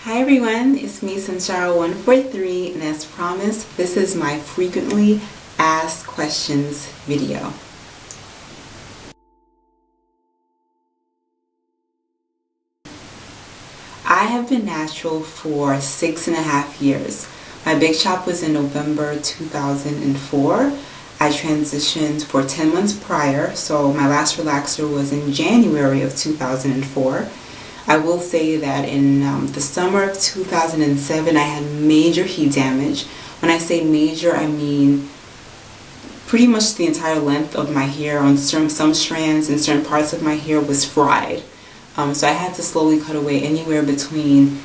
Hi everyone, it's me Sunshara143, and as promised, this is my frequently asked questions video. I have been natural for 6.5 years. My big shop was in November 2004. I transitioned for 10 months prior, so my last relaxer was in January of 2004. I will say that in the summer of 2007 I had major heat damage. When I say major, I mean pretty much the entire length of my hair on some strands and certain parts of my hair was fried. So I had to slowly cut away anywhere between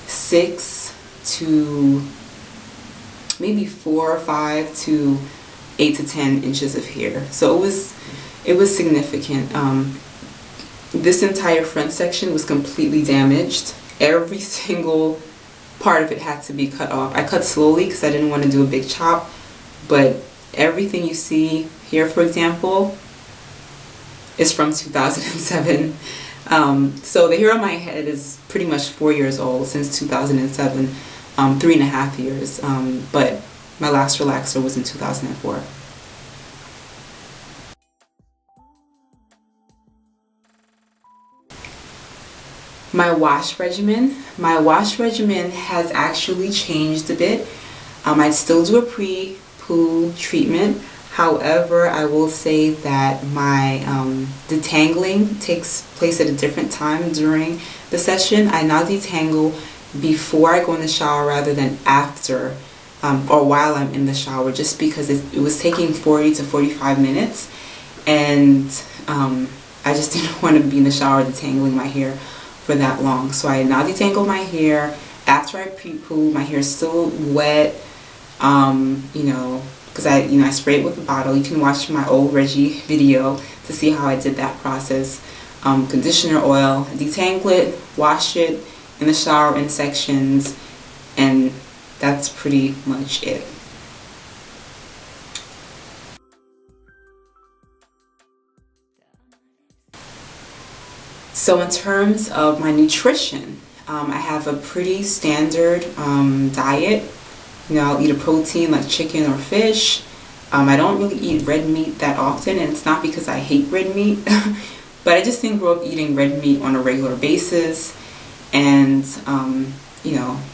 6 to maybe 4 or 5 to 8 to 10 inches of hair. So it was significant. This entire front section was completely damaged. Every single part of it had to be cut off. I cut slowly because I didn't want to do a big chop, but everything you see here, for example, is from 2007. So the hair on my head is pretty much 4 years old since 2007, 3.5 years, but my last relaxer was in 2004. My wash regimen has actually changed a bit. I still do a pre-poo treatment. However, I will say that my detangling takes place at a different time during the session. I now detangle before I go in the shower rather than after or while I'm in the shower, just because it was taking 40 to 45 minutes, and I just didn't want to be in the shower detangling my hair for that long. So I now detangle my hair after I pre-poo. My hair is still wet, because I spray it with a bottle. You can watch my old Reggie video to see how I did that process. Conditioner, oil, detangle it, wash it in the shower in sections, and that's pretty much it. So in terms of my nutrition, I have a pretty standard diet. I'll eat a protein like chicken or fish. I don't really eat red meat that often, and it's not because I hate red meat, but I just didn't grow up eating red meat on a regular basis. And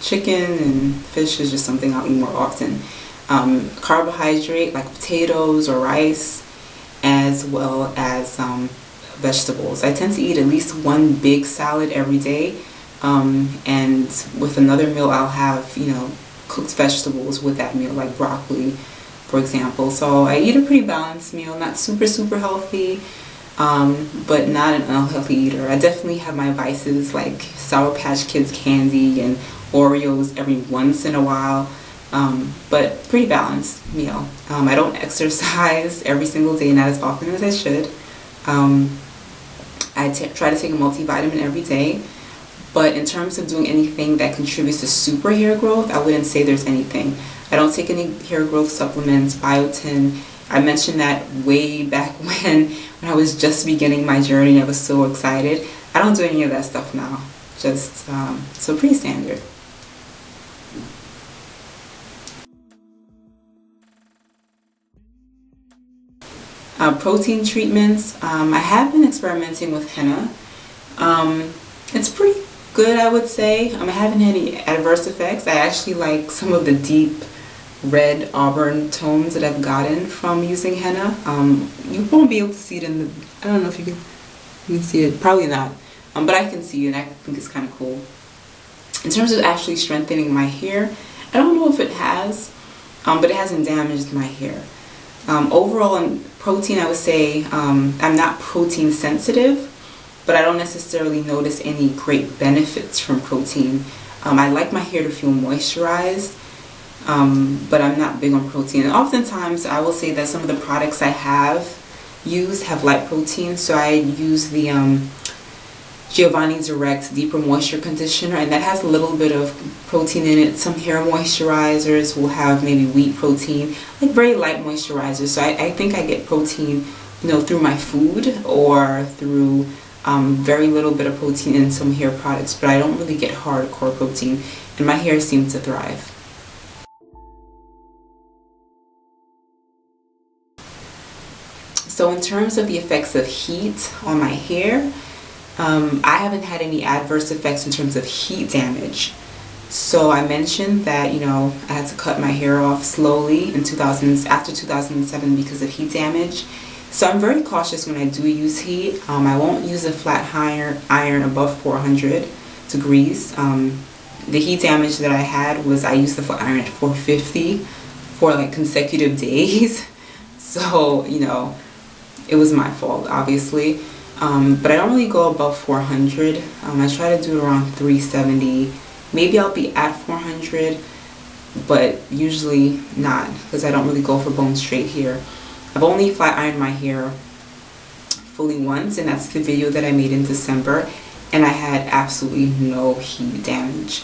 chicken and fish is just something I'll eat more often. Carbohydrate like potatoes or rice, as well as vegetables. I tend to eat at least one big salad every day, and with another meal I'll have cooked vegetables with that meal, like broccoli, for example. So I eat a pretty balanced meal, not super healthy, but not an unhealthy eater. I definitely have my vices like Sour Patch Kids candy and Oreos every once in a while, but pretty balanced meal. I don't exercise every single day, not as often as I should. I try to take a multivitamin every day, but in terms of doing anything that contributes to super hair growth, I wouldn't say there's anything. I don't take any hair growth supplements, biotin. I mentioned that way back when I was just beginning my journey. I was so excited. I don't do any of that stuff now. Just so pretty standard. Protein treatments. I have been experimenting with henna. It's pretty good, I would say. I haven't had any adverse effects. I actually like some of the deep red auburn tones that I've gotten from using henna. You won't be able to see it in the, I don't know if you can see it, probably not, but I can see it, and I think it's kind of cool. In terms of actually strengthening my hair, I don't know if it has, but it hasn't damaged my hair. Overall, in protein, I would say I'm not protein sensitive, but I don't necessarily notice any great benefits from protein. I like my hair to feel moisturized, but I'm not big on protein. And oftentimes, I will say that some of the products I have used have light protein, so I use the Giovanni Direct Deeper Moisture Conditioner, and that has a little bit of protein in it. Some hair moisturizers will have maybe wheat protein, like very light moisturizers. So I think I get protein through my food or through very little bit of protein in some hair products, but I don't really get hardcore protein, and my hair seems to thrive. So in terms of the effects of heat on my hair, I haven't had any adverse effects in terms of heat damage. So I mentioned that, I had to cut my hair off slowly after 2007 because of heat damage. So I'm very cautious when I do use heat. I won't use a flat iron above 400 degrees. The heat damage that I had was I used the flat iron at 450 for like consecutive days. So, it was my fault, obviously. But I don't really go above 400. I try to do it around 370. Maybe I'll be at 400, but usually not, because I don't really go for bone straight hair. I've only flat ironed my hair fully once, and that's the video that I made in December, and I had absolutely no heat damage.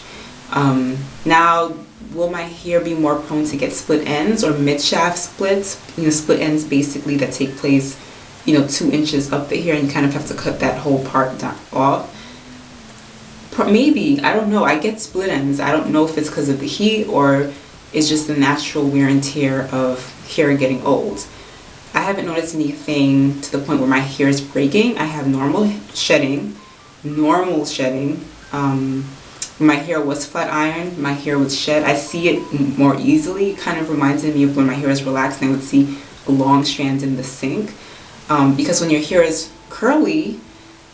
Now, will my hair be more prone to get split ends or mid-shaft splits? Split ends basically that take place 2 inches up the hair, and you kind of have to cut that whole part down off. Maybe, I don't know. I get split ends. I don't know if it's because of the heat or it's just the natural wear and tear of hair getting old. I haven't noticed anything to the point where my hair is breaking. I have normal shedding. When my hair was flat ironed, my hair would shed. I see it more easily. It kind of reminds me of when my hair is relaxed and I would see a long strand in the sink. Because when your hair is curly,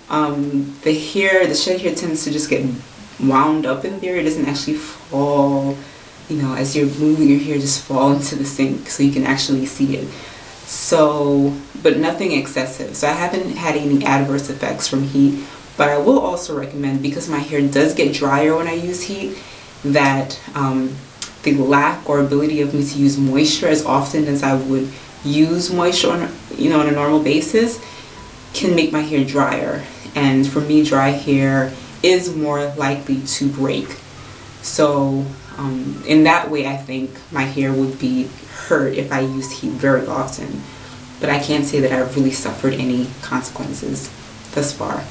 the shed hair tends to just get wound up in there. It doesn't actually fall, as you're moving your hair, just fall into the sink so you can actually see it. So, but nothing excessive. So I haven't had any adverse effects from heat, but I will also recommend, because my hair does get drier when I use heat, that the lack or ability of me to use moisture as often as I would use moisture on a normal basis can make my hair drier. And for me, dry hair is more likely to break. So in that way, I think my hair would be hurt if I used heat very often. But I can't say that I've really suffered any consequences thus far.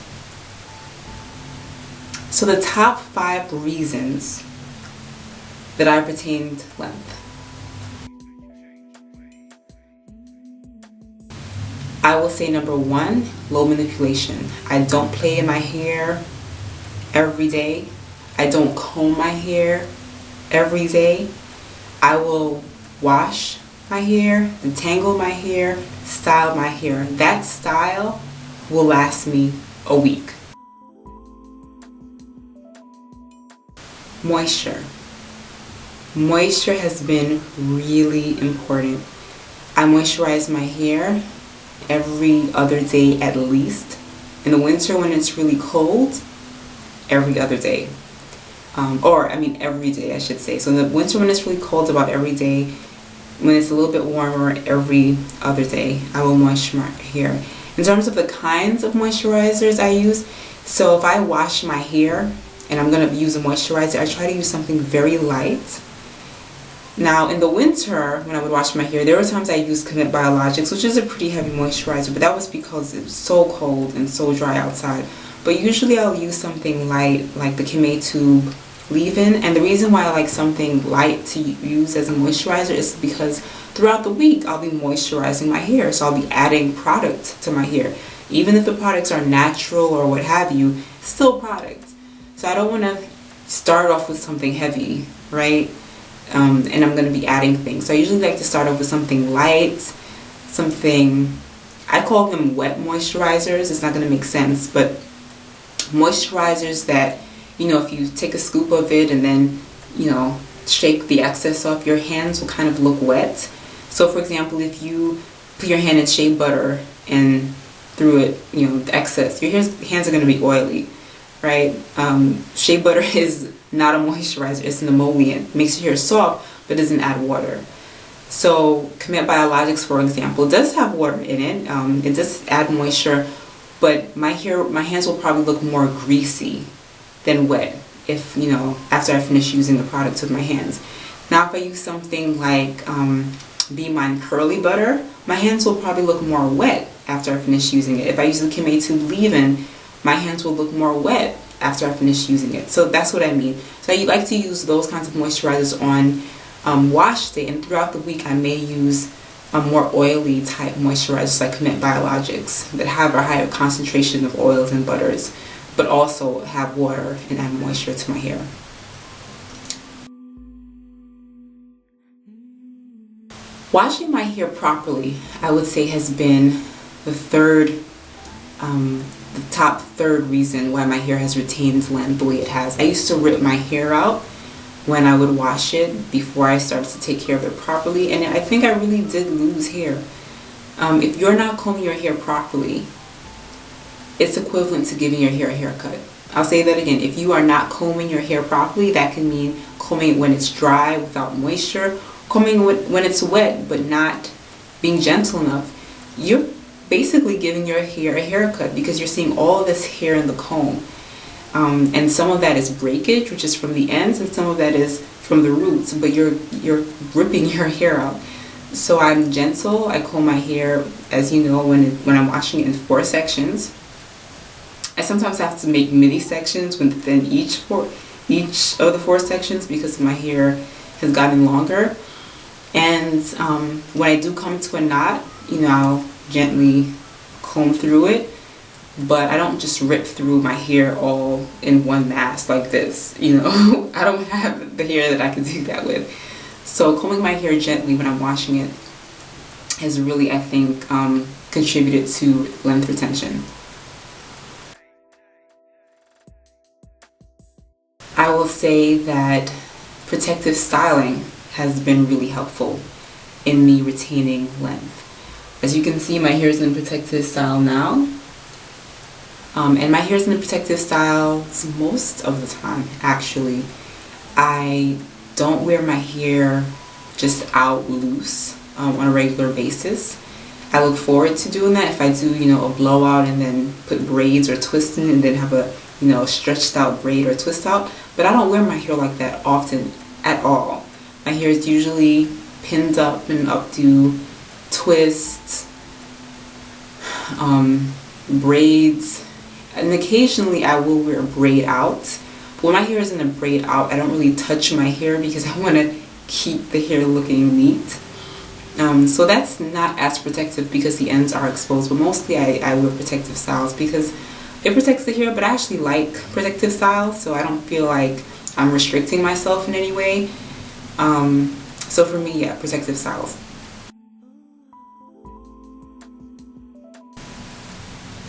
So the top 5 reasons that I've retained length. I will say number 1, low manipulation. I don't play in my hair every day. I don't comb my hair every day. I will wash my hair, detangle my hair, style my hair. That style will last me a week. Moisture. Moisture has been really important. I moisturize my hair every other day at least. In the winter when it's really cold, every other day. Every day I should say. So in the winter when it's really cold, about every day. When it's a little bit warmer, every other day I will moisturize my hair. In terms of the kinds of moisturizers I use, so if I wash my hair and I'm going to use a moisturizer, I try to use something very light. Now in the winter, when I would wash my hair, there were times I used Commit Biologics, which is a pretty heavy moisturizer, but that was because it was so cold and so dry outside. But usually I'll use something light, like the Commit Tube leave-in. And the reason why I like something light to use as a moisturizer is because throughout the week I'll be moisturizing my hair, so I'll be adding product to my hair. Even if the products are natural or what have you, it's still product. So I don't want to start off with something heavy, right? And I'm going to be adding things. So I usually like to start off with something light, I call them wet moisturizers. It's not going to make sense, but moisturizers that, if you take a scoop of it and then, shake the excess off, your hands will kind of look wet. So for example, if you put your hand in shea butter and through it, the excess, your hands are going to be oily, right? Shea butter is not a moisturizer, it's an emollient. It makes your hair soft, but doesn't add water. So Commit Biologics, for example, does have water in it. It does add moisture, but my hands will probably look more greasy than wet if, after I finish using the product with my hands. Now if I use something like Be Mine Curly Butter, my hands will probably look more wet after I finish using it. If I use the Kimei tube leave-in, my hands will look more wet after I finish using it. So that's what I mean. So I like to use those kinds of moisturizers on wash day, and throughout the week I may use more oily type moisturizers like Connect Biologics that have a higher concentration of oils and butters, but also have water and add moisture to my hair. Washing my hair properly, I would say, has been the top third reason why my hair has retained length the way it has. I used to rip my hair out when I would wash it before I started to take care of it properly, and I think I really did lose hair. If you're not combing your hair properly, it's equivalent to giving your hair a haircut. I'll say that again. If you are not combing your hair properly, that can mean combing it when it's dry without moisture, combing it when it's wet but not being gentle enough. You're basically giving your hair a haircut because you're seeing all this hair in the comb. And some of that is breakage, which is from the ends, and some of that is from the roots, but you're ripping your hair out. So I'm gentle. I comb my hair, as you know, when I'm washing it in 4 sections. I sometimes have to make mini sections within each of the 4 sections because my hair has gotten longer. And when I do come to a knot, I'll gently comb through it, but I don't just rip through my hair all in one mass like this. I don't have the hair that I can do that with. So combing my hair gently when I'm washing it has really, I think, contributed to length retention. I will say that protective styling has been really helpful in me retaining length. As you can see, my hair is in protective style now. And my hair is in protective styles most of the time, actually. I don't wear my hair just out loose on a regular basis. I look forward to doing that if I do, a blowout and then put braids or twist in and then have a, stretched out braid or twist out. But I don't wear my hair like that often at all. My hair is usually pinned up and updo, twists, braids, and occasionally I will wear a braid out. But when my hair is in a braid out, I don't really touch my hair because I want to keep the hair looking neat. So that's not as protective because the ends are exposed, but mostly I wear protective styles because it protects the hair, but I actually like protective styles, so I don't feel like I'm restricting myself in any way. So for me, yeah, protective styles.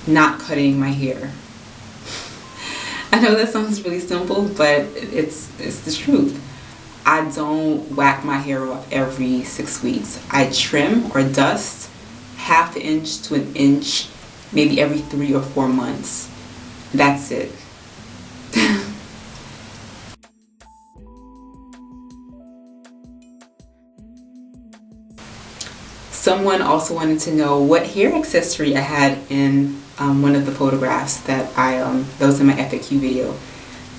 Not cutting my hair. I know that sounds really simple, but it's the truth. I don't whack my hair off every 6 weeks. I trim or dust 1/2 inch to 1 inch, maybe every 3 or 4 months. That's it. Someone also wanted to know what hair accessory I had in one of the photographs that that was in my FAQ video.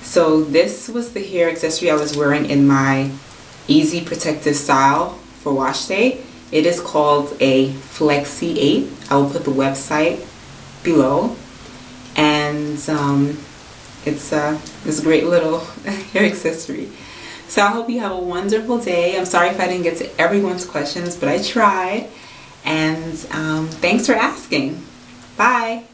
So this was the hair accessory I was wearing in my easy protective style for wash day. It is called a Flexi 8. I will put the website below, and it's a great little hair accessory. So I hope you have a wonderful day. I'm sorry if I didn't get to everyone's questions, but I tried. And thanks for asking. Bye.